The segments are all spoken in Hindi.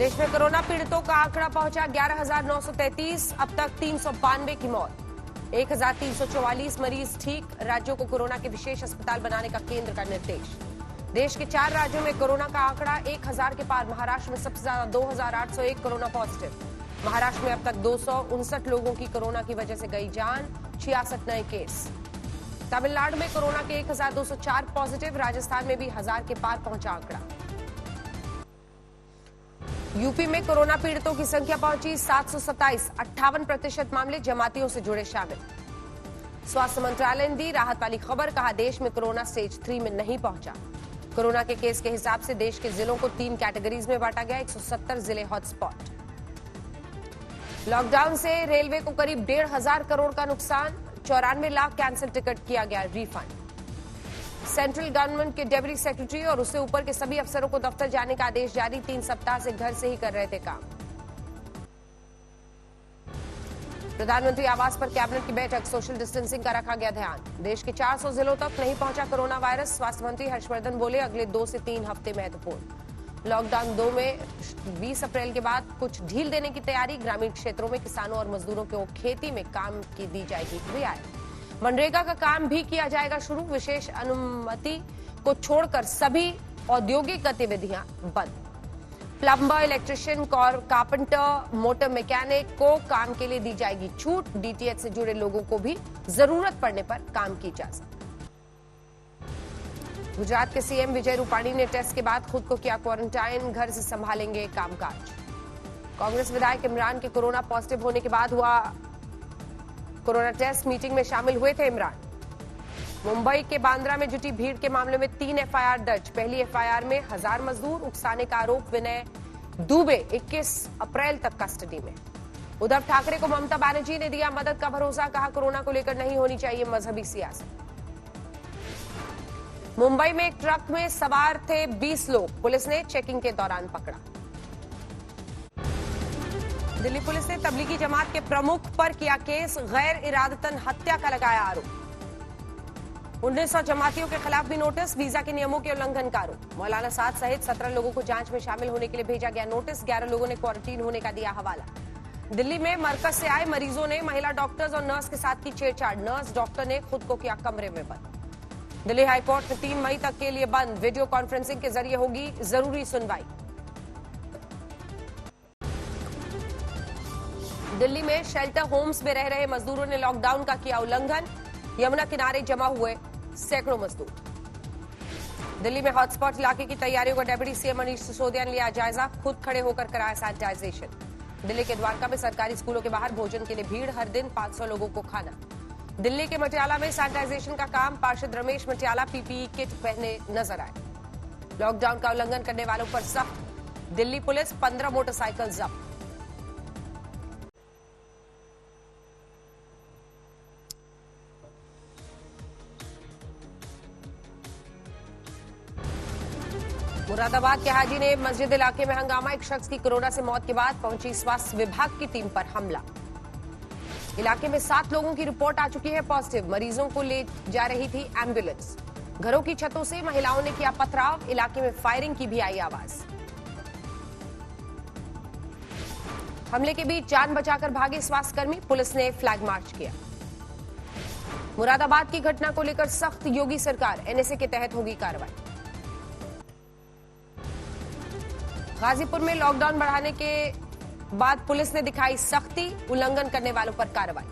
देश में कोरोना पीड़ितों का आंकड़ा पहुंचा 11,933। अब तक 392 की मौत, 1,344 मरीज ठीक। राज्यों को कोरोना के विशेष अस्पताल बनाने का केंद्र का निर्देश। देश के 4 राज्यों में कोरोना का आंकड़ा 1,000 के पार। महाराष्ट्र में सबसे ज्यादा 2,801 कोरोना पॉजिटिव। महाराष्ट्र में अब तक 259 लोगों की कोरोना की वजह से गई जान, 66 नए केस। तमिलनाडु में कोरोना के 1,204 पॉजिटिव। राजस्थान में भी 1,000 के पार पहुंचा आंकड़ा। यूपी में कोरोना पीड़ितों की संख्या पहुंची 727। 58% मामले जमातियों से जुड़े शामिल। स्वास्थ्य मंत्रालय ने दी राहत वाली खबर, कहा देश में कोरोना स्टेज 3 में नहीं पहुंचा। कोरोना के केस के हिसाब से देश के जिलों को 3 कैटेगरीज में बांटा गया। 170 जिले हॉटस्पॉट। लॉकडाउन से रेलवे को करीब 1,500 करोड़ का नुकसान। 94 लाख कैंसिल टिकट किया गया रिफंड। सेंट्रल गवर्नमेंट के डेप्यूटी सेक्रेटरी और उससे ऊपर के सभी अफसरों को दफ्तर जाने का आदेश जारी। 3 सप्ताह से घर से ही कर रहे थे काम। प्रधानमंत्री आवास पर कैबिनेट की बैठक, सोशल डिस्टेंसिंग का रखा गया ध्यान। देश के 400 जिलों तक नहीं पहुंचा कोरोना वायरस। स्वास्थ्य मंत्री हर्षवर्धन बोले अगले 2 से 3 हफ्ते महत्वपूर्ण। लॉकडाउन 2 में 20 अप्रैल के बाद कुछ ढील देने की तैयारी। ग्रामीण क्षेत्रों में किसानों और मजदूरों को खेती में काम की दी जाएगी रियायत। मनरेगा का काम भी किया जाएगा शुरू। विशेष अनुमति को छोड़कर सभी औद्योगिक गतिविधियां बंद। Plumber, electrician, carpenter, motor mechanic को काम के लिए दी जाएगी छूट। डीटीएच से जुड़े लोगों को भी जरूरत पड़ने पर काम की इजाजत। गुजरात के सीएम विजय रूपाणी ने टेस्ट के बाद खुद को किया क्वारंटाइन। घर से संभालेंगे कामकाज। कांग्रेस विधायक इमरान के कोरोना पॉजिटिव होने के बाद हुआ कोरोना टेस्ट। मीटिंग में शामिल हुए थे इमरान। मुंबई के बांद्रा में जुटी भीड़ के मामले में 3 एफआईआर दर्ज। पहली एफआईआर में 1000 मजदूर उकसाने का आरोप। विनय दुबे 21 अप्रैल तक कस्टडी में। उद्धव ठाकरे को ममता बनर्जी ने दिया मदद का भरोसा, कहा कोरोना को लेकर नहीं होनी चाहिए मजहबी सियासत। मुंबई में एक ट्रक में सवार थे 20 लोग, पुलिस ने चेकिंग के दौरान पकड़ा। दिल्ली पुलिस ने तबलीगी जमात के प्रमुख पर किया केस, गैर इरादतन हत्या का लगाया आरोप। 1900 जमातियों के खिलाफ भी नोटिस, वीजा के नियमों के उल्लंघन का आरोप। मौलाना साद सहित 17 लोगों को जांच में शामिल होने के लिए भेजा गया नोटिस। 11 लोगों ने क्वारंटीन होने का दिया हवाला। दिल्ली में मरकज से आए मरीजों ने महिला डॉक्टर्स और नर्स के साथ की छेड़छाड़। नर्स डॉक्टर ने खुद को किया कमरे में बंद। दिल्ली हाईकोर्ट में 3 मई तक के लिए बंद। वीडियो कॉन्फ्रेंसिंग के जरिए होगी जरूरी सुनवाई। दिल्ली में शेल्टर होम्स में रह रहे मजदूरों ने लॉकडाउन का किया उल्लंघन। यमुना किनारे जमा हुए सैकड़ों मजदूर। दिल्ली में हॉटस्पॉट इलाके की तैयारियों का डेप्यूटी सीएम मनीष सिसोदिया ने लिया जायजा। खुद खड़े होकर कराया सैनिटाइजेशन। दिल्ली के द्वारका में सरकारी स्कूलों के बाहर भोजन के लिए भीड़, हर दिन 500 लोगों को खाना। दिल्ली के मटियाला में सैनिटाइजेशन का काम। पार्षद रमेश मटियाला पीपीई किट पहने नजर आए। लॉकडाउन का उल्लंघन करने वालों पर सख्त। दिल्ली पुलिस 15 मोटरसाइकिल जब्त। मुरादाबाद के हाजी ने मस्जिद इलाके में हंगामा। एक शख्स की कोरोना से मौत के बाद पहुंची स्वास्थ्य विभाग की टीम पर हमला। इलाके में 7 लोगों की रिपोर्ट आ चुकी है पॉजिटिव। मरीजों को ले जा रही थी एम्बुलेंस। घरों की छतों से महिलाओं ने किया पथराव। इलाके में फायरिंग की भी आई आवाज। हमले के बीच जान बचाकर भागे स्वास्थ्यकर्मी। पुलिस ने फ्लैग मार्च किया। मुरादाबाद की घटना को लेकर सख्त योगी सरकार। एनएसए के तहत होगी कार्रवाई। गाजीपुर में लॉकडाउन बढ़ाने के बाद पुलिस ने दिखाई सख्ती। उल्लंघन करने वालों पर कार्रवाई।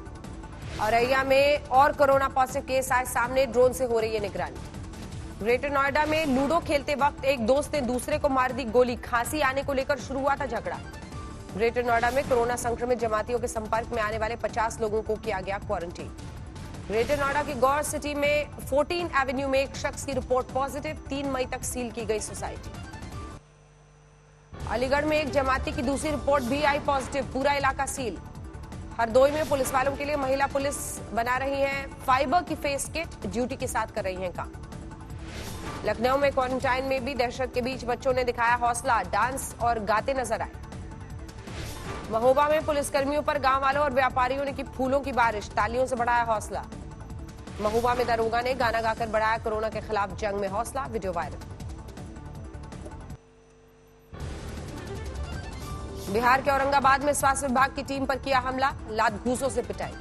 औरैया में और कोरोना पॉजिटिव केस आए सामने। ड्रोन से हो रही है निगरानी। ग्रेटर नोएडा में लूडो खेलते वक्त एक दोस्त ने दूसरे को मार दी गोली। खांसी आने को लेकर शुरू हुआ था झगड़ा। ग्रेटर नोएडा में कोरोना संक्रमित जमातियों के संपर्क में आने वाले 50 लोगों को किया गया क्वारंटीन। ग्रेटर नोएडा की गौर सिटी में 14 एवेन्यू में एक शख्स की रिपोर्ट पॉजिटिव। 3 मई तक सील की गई सोसाइटी। अलीगढ़ में एक जमाती की दूसरी रिपोर्ट भी आई पॉजिटिव। पूरा इलाका सील। हरदोई में पुलिस वालों के लिए महिला पुलिस बना रही हैं फाइबर की फेस किट। ड्यूटी के साथ कर रही हैं काम। लखनऊ में क्वारंटाइन में भी दहशत के बीच बच्चों ने दिखाया हौसला। डांस और गाते नजर आए। महोबा में पुलिसकर्मियों पर गांव वालों और व्यापारियों ने की फूलों की बारिश। तालियों से बढ़ाया हौसला। महोबा में दरोगा ने गाना गाकर बढ़ाया कोरोना के खिलाफ जंग में हौसला। Video viral. बिहार के औरंगाबाद में स्वास्थ्य विभाग की टीम पर किया हमला, लात घूंसों से पिटाई।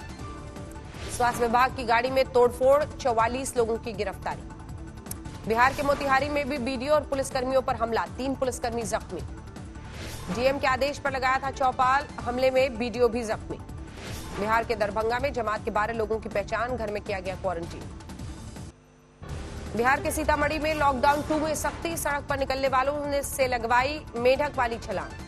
स्वास्थ्य विभाग की गाड़ी में तोड़फोड़, 44 लोगों की गिरफ्तारी। बिहार के मोतिहारी में भी बीडीओ और पुलिसकर्मियों पर हमला, 3 पुलिसकर्मी जख्मी। डीएम के आदेश पर लगाया था चौपाल, हमले में बीडीओ भी जख्मी। बिहार के दरभंगा में जमात के 12 लोगों की पहचान, घर में किया गया क्वारंटीन। बिहार के सीतामढ़ी में लॉकडाउन 2 में सख्ती, सड़क पर निकलने वालों ने से लगवाई मेढक वाली छलांग।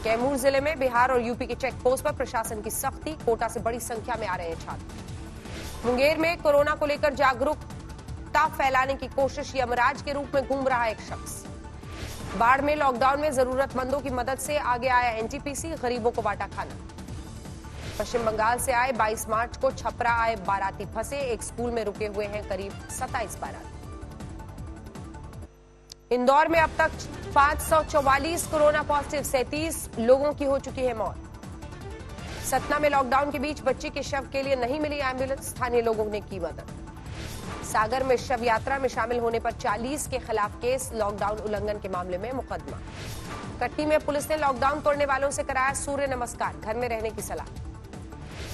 कैमूर जिले में बिहार और यूपी के चेक पोस्ट पर प्रशासन की सख्ती, कोटा से बड़ी संख्या में आ रहे हैं छात्र। मुंगेर में कोरोना को लेकर जागरूकता फैलाने की कोशिश, यमराज के रूप में घूम रहा एक शख्स। बाढ़ में लॉकडाउन में जरूरतमंदों की मदद से आगे आया एनटीपीसी, गरीबों को बांटा खाना। पश्चिम बंगाल से आए 22 मार्च को छपरा आए बाराती फंसे, एक स्कूल में रुके हुए हैं करीब 27 बाराती। इंदौर में अब तक 544 कोरोना पॉजिटिव, 37 लोगों की हो चुकी है मौत। सतना में लॉकडाउन के बीच बच्ची के शव के लिए नहीं मिली एम्बुलेंस, स्थानीय लोगों ने की मदद। सागर में शव यात्रा में शामिल होने पर 40 के खिलाफ केस, लॉकडाउन उल्लंघन के मामले में मुकदमा। कटनी में पुलिस ने लॉकडाउन तोड़ने वालों से कराया सूर्य नमस्कार, घर में रहने की सलाह।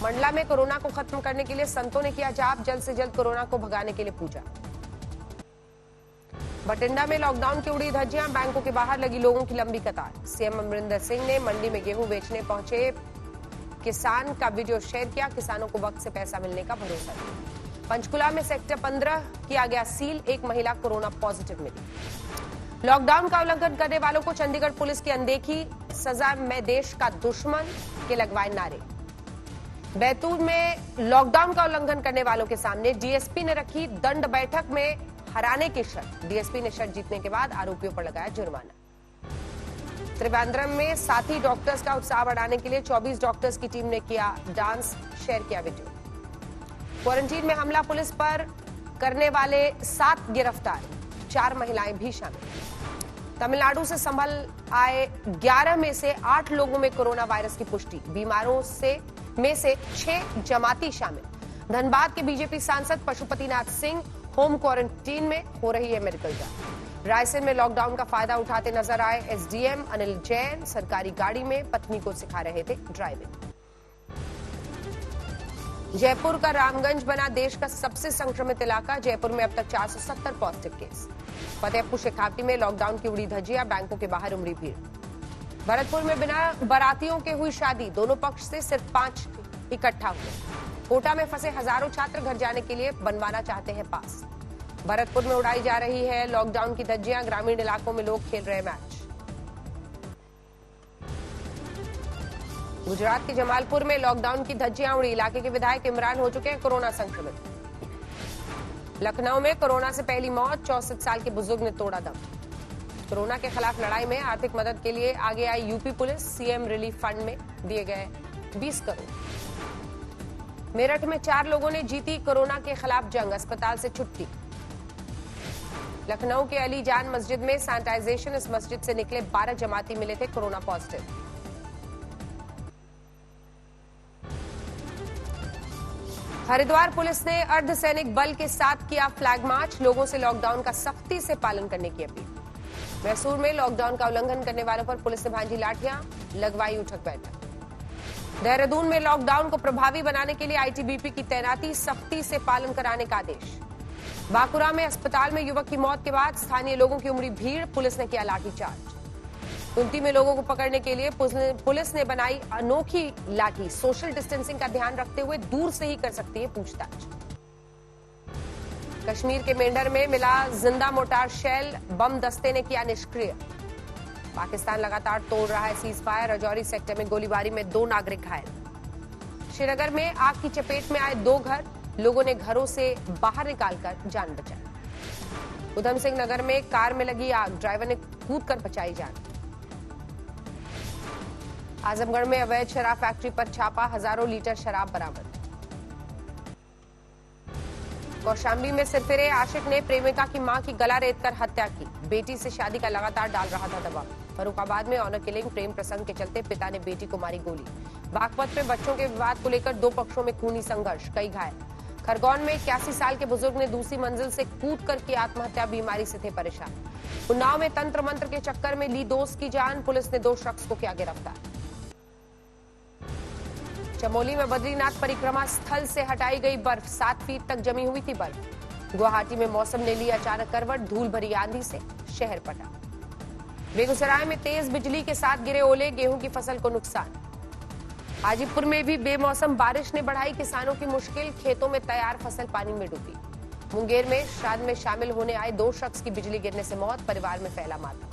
मंडला में कोरोना को खत्म करने के लिए संतों ने किया जाप, जल्द से जल्द कोरोना को भगाने के लिए पूजा। बठिंडा में लॉकडाउन की उड़ी धज्जियां, बैंकों के बाहर लगी लोगों की लंबी कतार। सीएम अमरिंदर सिंह ने मंडी में गेहूं बेचने पहुंचे किसान का वीडियो शेयर किया, किसानों को वक्त से पैसा मिलने का भरोसा दिया। पंचकुला में सेक्टर 15 किया गया सील, एक महिला कोरोना पॉजिटिव मिली। लॉकडाउन का उल्लंघन करने वालों को चंडीगढ़ पुलिस की अनदेखी, सजा मैं देश का दुश्मन के लगवाए नारे। बैतूल में लॉकडाउन का उल्लंघन करने वालों के सामने डीएसपी ने रखी दंड बैठक में हराने की शर्त। डीएसपी ने शर्त जीतने के बाद आरोपियों पर लगाया जुर्माना। त्रिवेंद्रम में साथी डॉक्टर्स का उत्साह बढ़ाने के लिए 24 डॉक्टर्स की टीम ने किया डांस, शेयर किया वीडियो। क्वारंटीन में हमला पुलिस पर करने वाले 7 गिरफ्तार, 4 महिलाएं भी शामिल। तमिलनाडु से संभल आए 11 में से 8 लोगों में कोरोना वायरस की पुष्टि, बीमारों में से 6 जमाती शामिल। धनबाद के बीजेपी सांसद पशुपतिनाथ सिंह होम क्वारंटीन में, हो रही है मेडिकल जांच। रायसेन में लॉकडाउन का फायदा उठाते नजर आए एसडीएम अनिल जैन, सरकारी गाड़ी में पत्नी को सिखा रहे थे ड्राइविंग। जयपुर का रामगंज बना देश का सबसे संक्रमित इलाका, जयपुर में अब तक 470 पॉजिटिव केस। फतेहपुर शेखावटी में लॉकडाउन की उड़ी धज्जियां, बैंकों के बाहर उमड़ी भीड़। भरतपुर में बिना बारातियों के हुई शादी, दोनों पक्ष से सिर्फ 5 इकट्ठा हुए। कोटा में फंसे हजारों छात्र घर जाने के लिए बनवाना चाहते हैं पास। भरतपुर में उड़ाई जा रही है लॉकडाउन की धज्जियां, ग्रामीण इलाकों में लोग खेल रहे मैच। गुजरात के जमालपुर में लॉकडाउन की धज्जियां उड़ी, इलाके के विधायक इमरान हो चुके हैं कोरोना संक्रमित। लखनऊ में कोरोना से पहली मौत, 64 साल के बुजुर्ग ने तोड़ा दम। कोरोना के खिलाफ लड़ाई में आर्थिक मदद के लिए आगे आई UP police, CM relief fund में दिए गए 20 करोड़। मेरठ में 4 लोगों ने जीती कोरोना के खिलाफ जंग, अस्पताल से छुट्टी। लखनऊ के अली जान मस्जिद में सैनिटाइजेशन, इस मस्जिद से निकले 12 जमाती मिले थे कोरोना पॉजिटिव। हरिद्वार पुलिस ने अर्धसैनिक बल के साथ किया फ्लैग मार्च, लोगों से लॉकडाउन का सख्ती से पालन करने की अपील। मैसूर में लॉकडाउन का उल्लंघन करने वालों पर पुलिस ने भांजी लाठियां, लगवाई उठक बैठक। देहरादून में लॉकडाउन को प्रभावी बनाने के लिए आईटीबीपी की तैनाती, सख्ती से पालन कराने का आदेश। बांकुरा में अस्पताल में युवक की मौत के बाद स्थानीय लोगों की उमड़ी भीड़, पुलिस ने किया लाठीचार्ज। कुंती में लोगों को पकड़ने के लिए पुलिस ने बनाई अनोखी लाठी, सोशल डिस्टेंसिंग का ध्यान रखते हुए दूर से ही कर सकती है पूछताछ। कश्मीर के मेंढर में मिला जिंदा मोर्टार शेल, बम दस्ते ने किया निष्क्रिय। पाकिस्तान लगातार तोड़ रहा है सीज फायर, रजौरी सेक्टर में गोलीबारी में 2 नागरिक घायल। श्रीनगर में आग की चपेट में आए 2 घर, लोगों ने घरों से बाहर निकालकर जान बचाई। उधम सिंह नगर में कार में लगी आग, ड्राइवर ने कूदकर बचाई जान। आजमगढ़ में अवैध शराब फैक्ट्री पर छापा, हजारों लीटर शराब बरामद। कौशाम्बी में सिरफिरे आशिक ने प्रेमिका की मां की गला रेतकर हत्या की, बेटी से शादी का लगातार डाल रहा था दबाव। फर्रुखाबाद में ऑनर किलिंग, प्रेम प्रसंग के चलते पिता ने बेटी को मारी गोली। बागपत में बच्चों के विवाद को लेकर 2 पक्षों में खूनी संघर्ष, कई घायल। खरगोन में 81 साल के बुजुर्ग ने दूसरी मंजिल से कूदकर की आत्महत्या, बीमारी से थे परेशान। उन्नाव में तंत्र मंत्र के चक्कर में ली दोस्त की जान, पुलिस ने 2 शख्स को किया गिरफ्तार। चमोली में बद्रीनाथ परिक्रमा स्थल से हटाई गई बर्फ, 7 फीट तक जमी हुई थी बर्फ। गुवाहाटी में मौसम ने ली अचानक करवट, धूल भरी आंधी से शहर पटा। बेगूसराय में तेज बिजली के साथ गिरे ओले, गेहूं की फसल को नुकसान। हाजीपुर में भी बेमौसम बारिश ने बढ़ाई किसानों की मुश्किल, खेतों में तैयार फसल पानी में डूबी। मुंगेर में श्राद्ध में शामिल होने आए 2 शख्स की बिजली गिरने से मौत, परिवार में फैला मातम।